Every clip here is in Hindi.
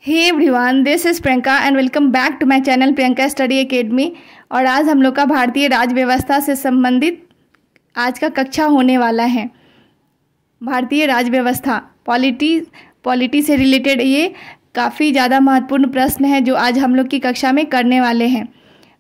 Hey everyone, this is Priyanka and welcome back to my channel Priyanka study academy. और आज हम लोग का भारतीय राज्य व्यवस्था से संबंधित आज का कक्षा होने वाला है। भारतीय राज्य व्यवस्था पॉलिटी से रिलेटेड ये काफ़ी ज़्यादा महत्वपूर्ण प्रश्न है जो आज हम लोग की कक्षा में करने वाले हैं।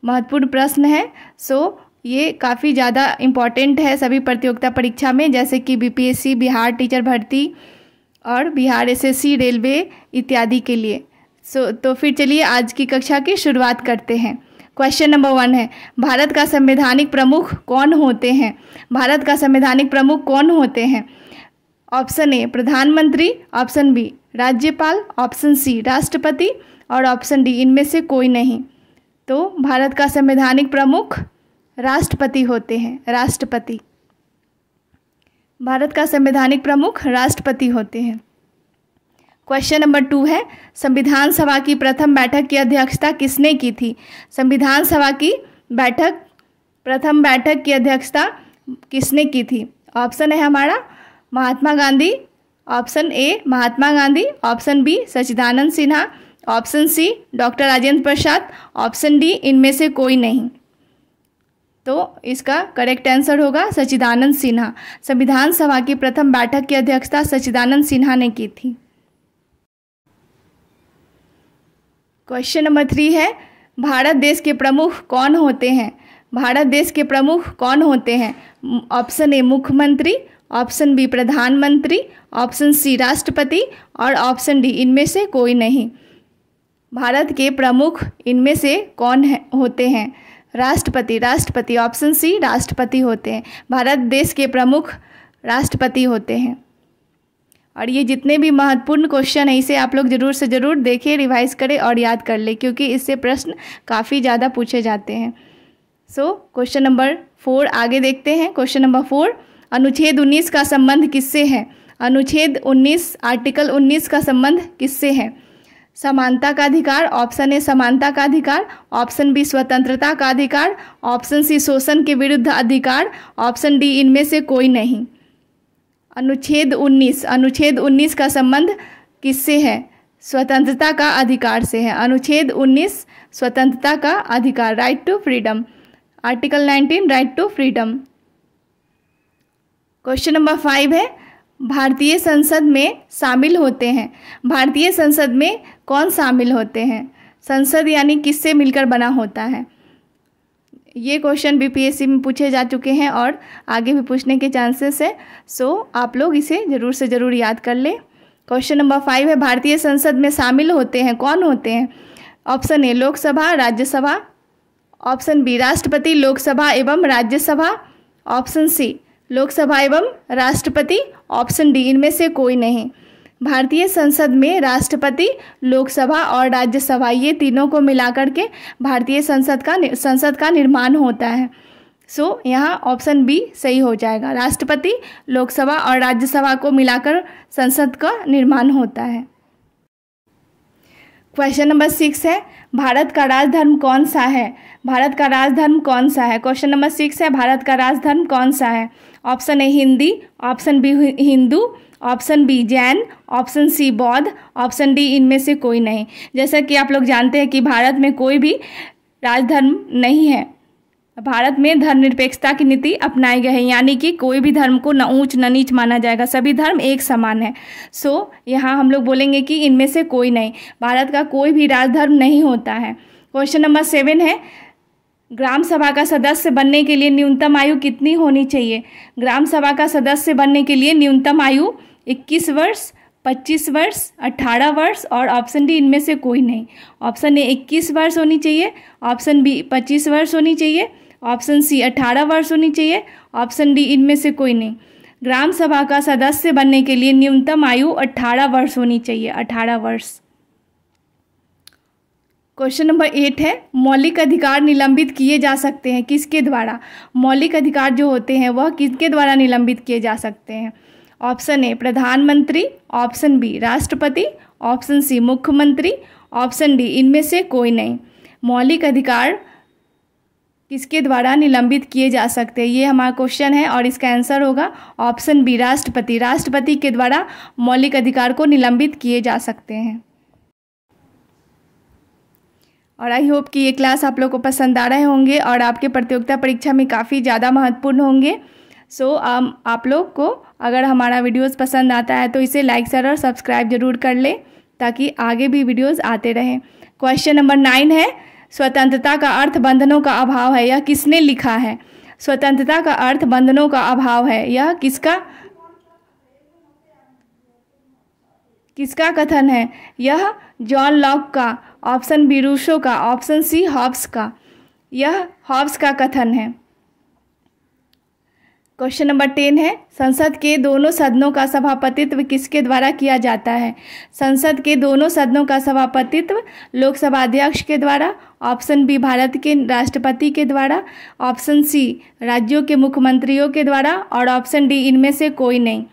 महत्वपूर्ण प्रश्न है, सो ये काफ़ी ज़्यादा इम्पॉर्टेंट है सभी प्रतियोगिता परीक्षा में, जैसे कि बीपीएससी, बिहार टीचर भर्ती और बिहार एसएससी, रेलवे इत्यादि के लिए। तो फिर चलिए आज की कक्षा की शुरुआत करते हैं। क्वेश्चन नंबर 1 है, भारत का संवैधानिक प्रमुख कौन होते हैं? भारत का संवैधानिक प्रमुख कौन होते हैं? ऑप्शन ए प्रधानमंत्री, ऑप्शन बी राज्यपाल, ऑप्शन सी राष्ट्रपति और ऑप्शन डी इनमें से कोई नहीं। तो भारत का संवैधानिक प्रमुख राष्ट्रपति होते हैं। राष्ट्रपति, भारत का संवैधानिक प्रमुख राष्ट्रपति होते हैं। क्वेश्चन नंबर 2 है, संविधान सभा की प्रथम बैठक की अध्यक्षता किसने की थी? संविधान सभा की प्रथम बैठक की अध्यक्षता किसने की थी? ऑप्शन है हमारा Mahatma Gandhi, option A Mahatma Gandhi, option B Sachchidanand Sinha, option C doctor Rajendra Prasad, option D इनमें से कोई नहीं। तो इसका करेक्ट आंसर होगा सच्चिदानंद सिन्हा। संविधान सभा की प्रथम बैठक की अध्यक्षता सच्चिदानंद सिन्हा ने की थी। क्वेश्चन नंबर 3 है, भारत देश के प्रमुख कौन होते हैं? भारत देश के प्रमुख कौन होते हैं? ऑप्शन ए मुख्यमंत्री, ऑप्शन बी प्रधानमंत्री, ऑप्शन सी राष्ट्रपति और ऑप्शन डी इनमें से कोई नहीं। भारत के प्रमुख इनमें से कौन होते हैं? राष्ट्रपति, ऑप्शन सी राष्ट्रपति होते हैं। भारत देश के प्रमुख राष्ट्रपति होते हैं। और ये जितने भी महत्वपूर्ण क्वेश्चन है इसे आप लोग ज़रूर से ज़रूर देखें, रिवाइज करें और याद कर लें, क्योंकि इससे प्रश्न काफ़ी ज़्यादा पूछे जाते हैं। क्वेश्चन नंबर 4 आगे देखते हैं। क्वेश्चन नंबर 4, अनुच्छेद 19 का संबंध किससे है? अनुच्छेद 19 आर्टिकल 19 का संबंध किससे है? समानता का अधिकार, ऑप्शन ए समानता का अधिकार, ऑप्शन बी स्वतंत्रता का अधिकार, ऑप्शन सी शोषण के विरुद्ध अधिकार, ऑप्शन डी इनमें से कोई नहीं। अनुच्छेद 19 का संबंध किससे है? स्वतंत्रता का अधिकार से है। अनुच्छेद 19 स्वतंत्रता का अधिकार, right to freedom. Article 19 right to freedom. Question number 5 है, भारतीय संसद में शामिल होते हैं। भारतीय संसद में कौन शामिल होते हैं? संसद यानी किससे मिलकर बना होता है? ये क्वेश्चन बीपीएससी में पूछे जा चुके हैं और आगे भी पूछने के चांसेस है। आप लोग इसे ज़रूर से ज़रूर याद कर लें। क्वेश्चन नंबर 5 है, भारतीय संसद में शामिल होते हैं कौन होते हैं? Option A Lok Sabha, Rajya Sabha, option B राष्ट्रपति, लोकसभा एवं राज्यसभा, ऑप्शन सी लोकसभा एवं राष्ट्रपति, ऑप्शन डी इनमें से कोई नहीं। भारतीय संसद में राष्ट्रपति, लोकसभा और राज्यसभा ये तीनों को मिलाकर के भारतीय संसद का निर्माण होता है। यहाँ ऑप्शन बी सही हो जाएगा। राष्ट्रपति, लोकसभा और राज्यसभा को मिलाकर संसद का निर्माण होता है। क्वेश्चन नंबर 6 है, भारत का राजधर्म कौन सा है? भारत का राजधर्म कौन सा है? क्वेश्चन नंबर 6 है, भारत का राजधर्म कौन सा है? Option A Hindi, option B Hindu, option B Jain, option C बौद्ध, ऑप्शन डी इनमें से कोई नहीं। जैसा कि आप लोग जानते हैं कि भारत में कोई भी राजधर्म नहीं है। भारत में धर्मनिरपेक्षता की नीति अपनाई गई है, यानी कि कोई भी धर्म को न ऊंच न नीच माना जाएगा, सभी धर्म एक समान है। यहाँ हम लोग बोलेंगे कि इनमें से कोई नहीं, भारत का कोई भी राजधर्म नहीं होता है। क्वेश्चन नंबर 7 है, ग्राम सभा का सदस्य बनने के लिए न्यूनतम आयु कितनी होनी चाहिए? ग्राम सभा का सदस्य बनने के लिए न्यूनतम आयु 21 वर्ष, 25 वर्ष, 18 वर्ष और ऑप्शन डी इनमें से कोई नहीं। ऑप्शन ए 21 वर्ष होनी चाहिए, ऑप्शन बी 25 वर्ष होनी चाहिए, ऑप्शन सी 18 वर्ष होनी चाहिए, ऑप्शन डी इनमें से कोई नहीं। ग्राम सभा का सदस्य बनने के लिए न्यूनतम आयु 18 वर्ष होनी चाहिए, 18 वर्ष। क्वेश्चन नंबर 8 है, मौलिक अधिकार निलंबित किए जा सकते हैं किसके द्वारा? मौलिक अधिकार जो होते हैं वह किसके द्वारा निलंबित किए जा सकते हैं? ऑप्शन ए प्रधानमंत्री, ऑप्शन बी राष्ट्रपति, ऑप्शन सी मुख्यमंत्री, ऑप्शन डी इनमें से कोई नहीं। मौलिक अधिकार किसके द्वारा निलंबित किए जा सकते हैं? ये हमारा क्वेश्चन है और इसका आंसर होगा ऑप्शन बी, राष्ट्रपति। राष्ट्रपति के द्वारा मौलिक अधिकार को निलंबित किए जा सकते हैं। और आई होप कि ये क्लास आप लोग को पसंद आ रहे होंगे और आपके प्रतियोगिता परीक्षा में काफ़ी ज़्यादा महत्वपूर्ण होंगे। सो आप लोग को अगर हमारा वीडियोस पसंद आता है तो इसे लाइक, शेयर और सब्सक्राइब जरूर कर ले ताकि आगे भी वीडियोस आते रहें। क्वेश्चन नंबर 9 है, स्वतंत्रता का अर्थ बंधनों का अभाव है। यह किसने लिखा है? स्वतंत्रता का अर्थ बंधनों का अभाव है, यह किसका कथन है? यह जॉन लॉक का, ऑप्शन बी रूसो का, ऑप्शन सी हॉब्स का। यह हॉब्स का कथन है। क्वेश्चन नंबर 10 है, संसद के दोनों सदनों का सभापतित्व किसके द्वारा किया जाता है? संसद के दोनों सदनों का सभापतित्व लोकसभा अध्यक्ष के द्वारा, ऑप्शन बी भारत के राष्ट्रपति के द्वारा, ऑप्शन सी राज्यों के मुख्यमंत्रियों के द्वारा और ऑप्शन डी इनमें से कोई नहीं।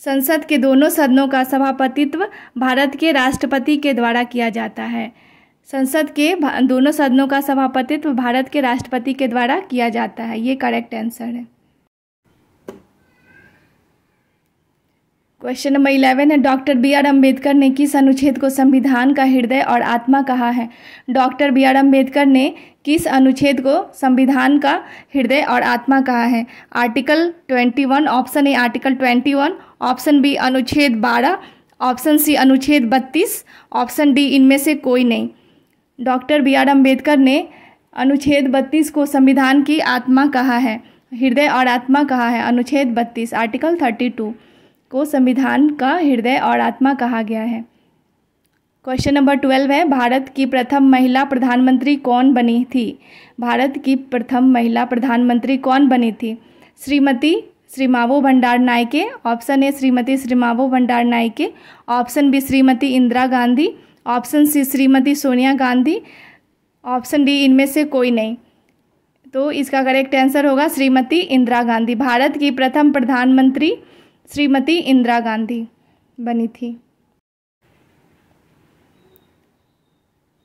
संसद के दोनों सदनों का सभापतित्व भारत के राष्ट्रपति के द्वारा किया जाता है। संसद के दोनों सदनों का सभापतित्व भारत के राष्ट्रपति के द्वारा किया जाता है। ये करेक्ट आंसर है। क्वेश्चन नंबर 11 है, डॉक्टर बी आर अम्बेडकर ने किस अनुच्छेद को संविधान का हृदय और आत्मा कहा है? डॉक्टर बी आर अम्बेडकर ने किस अनुच्छेद को संविधान का हृदय और आत्मा कहा है? Article 21, option A article 21, option B अनुच्छेद 12, ऑप्शन सी अनुच्छेद 32, ऑप्शन डी इनमें से कोई नहीं। डॉक्टर बी आर अम्बेडकर ने अनुच्छेद 32 को संविधान की आत्मा कहा है, हृदय और आत्मा कहा है। अनुच्छेद 32 आर्टिकल 32 को संविधान का हृदय और आत्मा कहा गया है। क्वेश्चन नंबर 12 है, भारत की प्रथम महिला प्रधानमंत्री कौन बनी थी? भारत की प्रथम महिला प्रधानमंत्री कौन बनी थी? Shrimati Sirimavo Bandaranaike, option A Shrimati Sirimavo Bandaranaike, option B Shrimati Indira Gandhi, option C Shrimati Sonia Gandhi, option D इनमें से कोई नहीं। तो इसका करेक्ट आंसर होगा श्रीमती इंदिरा गांधी। भारत की प्रथम प्रधानमंत्री श्रीमती इंदिरा गांधी बनी थी।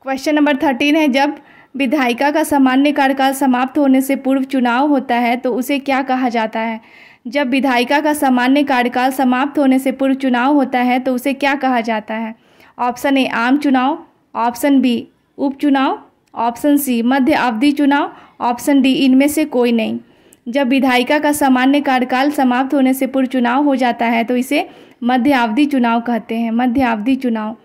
क्वेश्चन नंबर 13 है, जब विधायिका का सामान्य कार्यकाल समाप्त होने से पूर्व चुनाव होता है तो उसे क्या कहा जाता है? जब विधायिका का सामान्य कार्यकाल समाप्त होने से पूर्व चुनाव होता है तो उसे क्या कहा जाता है? ऑप्शन ए आम चुनाव, ऑप्शन बी उपचुनाव, ऑप्शन सी मध्य अवधि चुनाव, ऑप्शन डी इनमें से कोई नहीं। जब विधायिका का सामान्य कार्यकाल समाप्त होने से पूर्व चुनाव हो जाता है तो इसे मध्य अवधि चुनाव कहते हैं, मध्य अवधि चुनाव।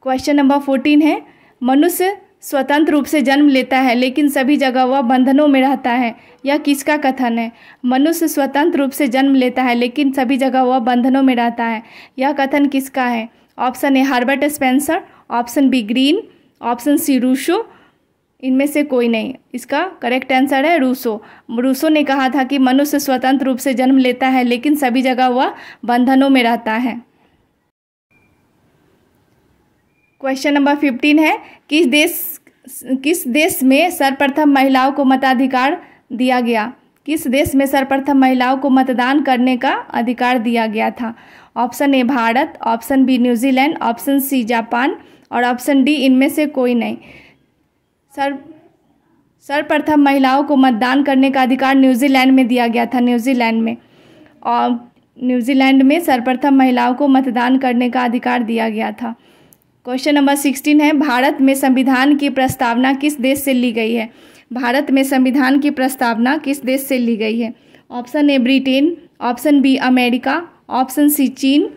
क्वेश्चन नंबर 14 है, मनुष्य स्वतंत्र रूप से जन्म लेता है लेकिन सभी जगह वह बंधनों में रहता है। यह किसका कथन है? मनुष्य स्वतंत्र रूप से जन्म लेता है लेकिन सभी जगह वह बंधनों में रहता है। यह कथन किसका है? Option A Herbert Spencer, option B Green, option C Rousseau, इनमें से कोई नहीं। इसका करेक्ट आंसर है रूसो। रूसो ने कहा था कि मनुष्य स्वतंत्र रूप से जन्म लेता है लेकिन सभी जगह वह बंधनों में रहता है। क्वेश्चन नंबर 15 है, किस देश में सर्वप्रथम महिलाओं को मताधिकार दिया गया? किस देश में सर्वप्रथम महिलाओं को मतदान करने का अधिकार दिया गया था? Option A Bharat, option B New Zealand, option C Japan और ऑप्शन डी इनमें से कोई नहीं। सर्वप्रथम महिलाओं को मतदान करने का अधिकार न्यूजीलैंड में दिया गया था, न्यूजीलैंड में। और न्यूजीलैंड में सर्वप्रथम महिलाओं को मतदान करने का अधिकार दिया गया था। क्वेश्चन नंबर 16 है, भारत में संविधान की प्रस्तावना किस देश से ली गई है? भारत में संविधान की प्रस्तावना किस देश से ली गई है? Option A Britain, option B America, option C चीन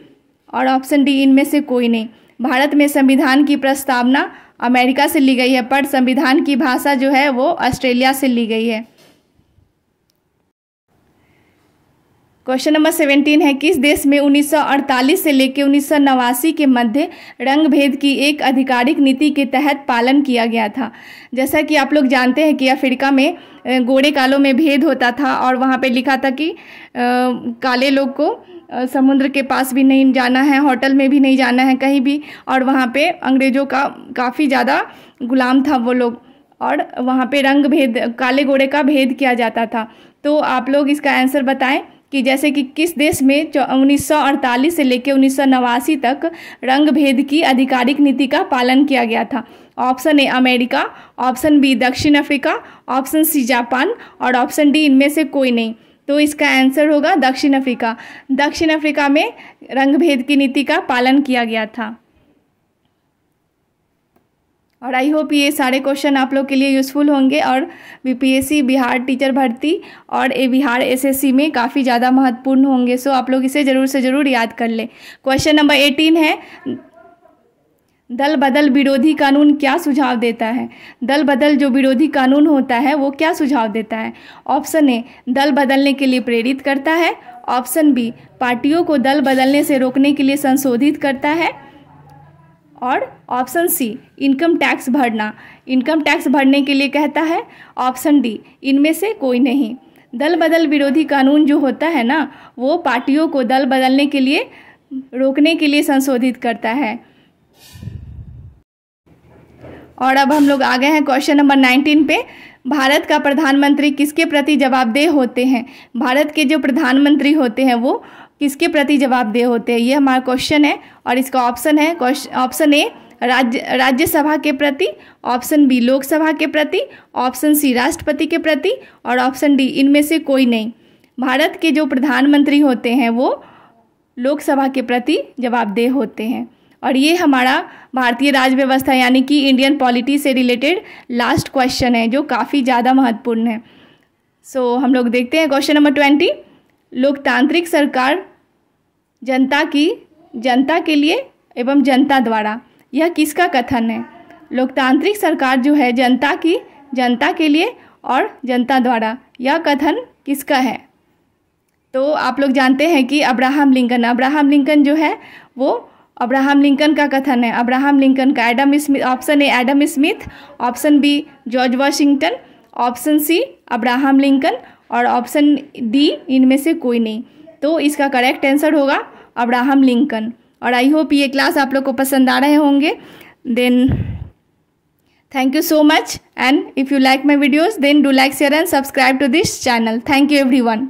और ऑप्शन डी इनमें से कोई नहीं। भारत में संविधान की प्रस्तावना अमेरिका से ली गई है पर संविधान की भाषा जो है वो ऑस्ट्रेलिया से ली गई है। क्वेश्चन नंबर 17 है, किस देश में 1948 से लेकर 1989 के मध्य रंग भेद की एक आधिकारिक नीति के तहत पालन किया गया था? जैसा कि आप लोग जानते हैं कि अफ्रीका में गोरे कालों में भेद होता था और वहाँ पे लिखा था कि काले लोग को समुद्र के पास भी नहीं जाना है, होटल में भी नहीं जाना है, कहीं भी। और वहाँ पे अंग्रेज़ों का काफ़ी ज़्यादा गुलाम था वो लोग और वहाँ पे रंग भेद, काले गोरे का भेद किया जाता था। तो आप लोग इसका आंसर बताएं कि जैसे कि किस देश में 1948 से लेकर 1989 तक रंग भेद की आधिकारिक नीति का पालन किया गया था? Option A America, option B दक्षिण अफ्रीका, ऑप्शन सी जापान और ऑप्शन डी इनमें से कोई नहीं। तो इसका आंसर होगा दक्षिण अफ्रीका। दक्षिण अफ्रीका में रंगभेद की नीति का पालन किया गया था। और आई होप ये सारे क्वेश्चन आप लोग के लिए यूज़फुल होंगे और बीपीएससी बिहार टीचर भर्ती और बिहार एसएससी में काफ़ी ज़्यादा महत्वपूर्ण होंगे। सो आप लोग इसे ज़रूर से ज़रूर याद कर लें। क्वेश्चन नंबर 18 है, दल बदल विरोधी कानून क्या सुझाव देता है? दल बदल जो विरोधी कानून होता है वो क्या सुझाव देता है? ऑप्शन ए दल बदलने के लिए प्रेरित करता है, ऑप्शन बी पार्टियों को दल बदलने से रोकने के लिए संशोधित करता है और ऑप्शन सी इनकम टैक्स भरने के लिए कहता है, ऑप्शन डी इनमें से कोई नहीं। दल बदल विरोधी कानून जो होता है ना वो पार्टियों को दल बदलने के लिए रोकने के लिए संशोधित करता है। और अब हम लोग आ गए हैं क्वेश्चन नंबर 19 पे। भारत का प्रधानमंत्री किसके प्रति जवाबदेह होते हैं? भारत के जो प्रधानमंत्री होते हैं वो किसके प्रति जवाबदेह होते हैं, ये हमारा क्वेश्चन है। और इसका ऑप्शन है, ऑप्शन ए राज्यसभा के प्रति, ऑप्शन बी लोकसभा के प्रति, ऑप्शन सी राष्ट्रपति के प्रति और ऑप्शन डी इनमें से कोई नहीं। भारत के जो प्रधानमंत्री होते हैं वो लोकसभा के प्रति जवाबदेह होते हैं। और ये हमारा भारतीय राज्य व्यवस्था यानी कि इंडियन पॉलिटी से रिलेटेड लास्ट क्वेश्चन है जो काफ़ी ज़्यादा महत्वपूर्ण है। सो हम लोग देखते हैं क्वेश्चन नंबर 20। लोकतांत्रिक सरकार जनता के लिए एवं जनता द्वारा, यह किसका कथन है? लोकतांत्रिक सरकार जो है जनता के लिए और जनता द्वारा, यह कथन किसका है? तो आप लोग जानते हैं कि अब्राहम लिंकन जो है वो अब्राहम लिंकन का कथन है। अब्राहम लिंकन का option A Adam Smith, option B George Washington, option C Abraham Lincoln और ऑप्शन डी इनमें से कोई नहीं। तो इसका करेक्ट आंसर होगा अब्राहम लिंकन। और आई होप ये क्लास आप लोग को पसंद आ रहे होंगे। Then thank you so much, and if you like my videos then do like, share and subscribe to this channel. Thank you everyone.